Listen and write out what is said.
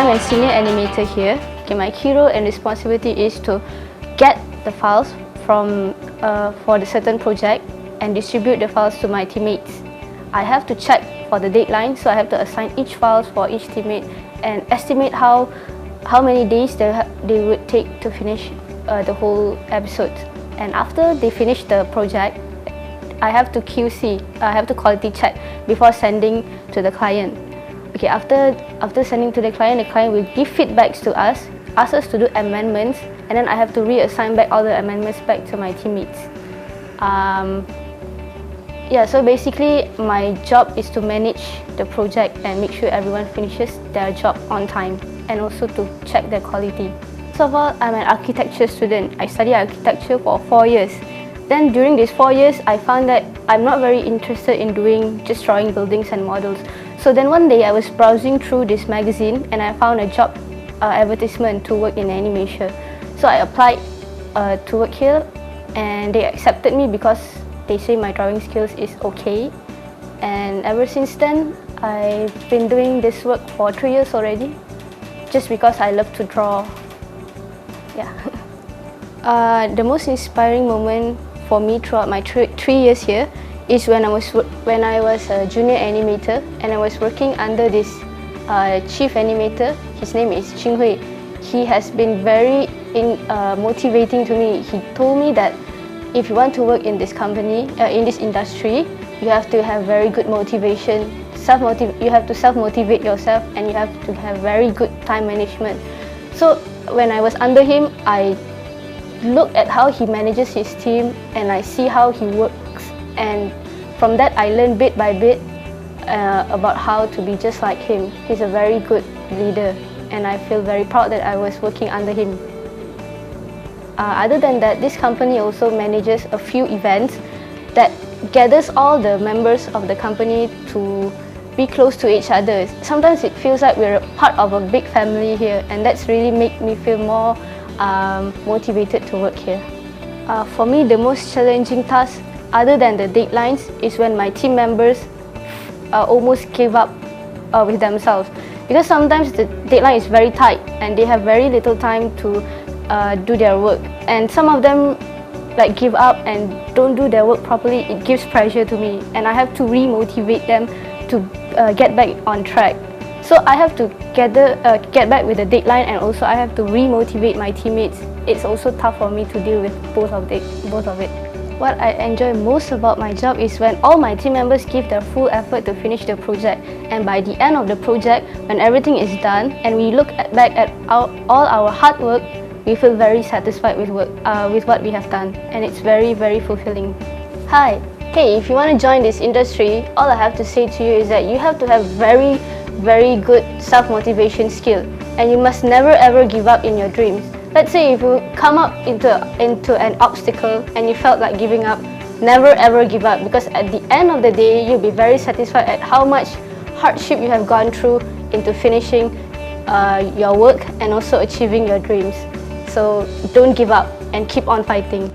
I'm a senior animator here. Okay, my key role and responsibility is to get the files from for the certain project and distribute the files to my teammates. I have to check for the deadline, so I have to assign each files for each teammate and estimate how many days they would take to finish the whole episode. And after they finish the project, I have to QC, I have to quality check before sending to the client. Okay, after sending to the client will give feedbacks to us, ask us to do amendments, and then I have to reassign back all the amendments back to my teammates. Yeah, so basically my job is to manage the project and make sure everyone finishes their job on time, and also to check their quality. First of all, I'm an architecture student. I studied architecture for 4 years. Then during these 4 years, I found that I'm not very interested in doing just drawing buildings and models. So then one day I was browsing through this magazine and I found a job advertisement to work in animation. So I applied to work here, and they accepted me because they say my drawing skills is okay. And ever since then, I've been doing this work for 3 years already, just because I love to draw. Yeah. The most inspiring moment for me throughout my 3 years here is when I was a junior animator and I was working under this chief animator. His name is Ching Hui. He has been very motivating to me. He told me that if you want to work in this company, in this industry, you have to have very good motivation. You have to self-motivate yourself, and you have to have very good time management. So when I was under him, I look at how he manages his team and I see how he works, and from that I learn bit by bit about how to be just like him. He's a very good leader, and I feel very proud that I was working under him. Other than that, this company also manages a few events that gathers all the members of the company to be close to each other. Sometimes it feels like we're a part of a big family here, and that's really made me feel more motivated to work here. For me, the most challenging task, other than the deadlines, is when my team members almost give up with themselves. Because sometimes the deadline is very tight and they have very little time to do their work. And some of them give up and don't do their work properly. It gives pressure to me, and I have to re-motivate them to get back on track. So I have to get back with the deadline, and also I have to re-motivate my teammates. It's also tough for me to deal with both of it. What I enjoy most about my job is when all my team members give their full effort to finish the project, and by the end of the project, when everything is done and we look back at all our hard work, we feel very satisfied with what we have done, and it's very, very fulfilling. Hi, hey, if you want to join this industry, all I have to say to you is that you have to have very good self-motivation skill, and you must never ever give up in your dreams. Let's say if you come up into an obstacle and you felt like giving up, never ever give up, because at the end of the day, you'll be very satisfied at how much hardship you have gone through into finishing your work and also achieving your dreams. So don't give up and keep on fighting.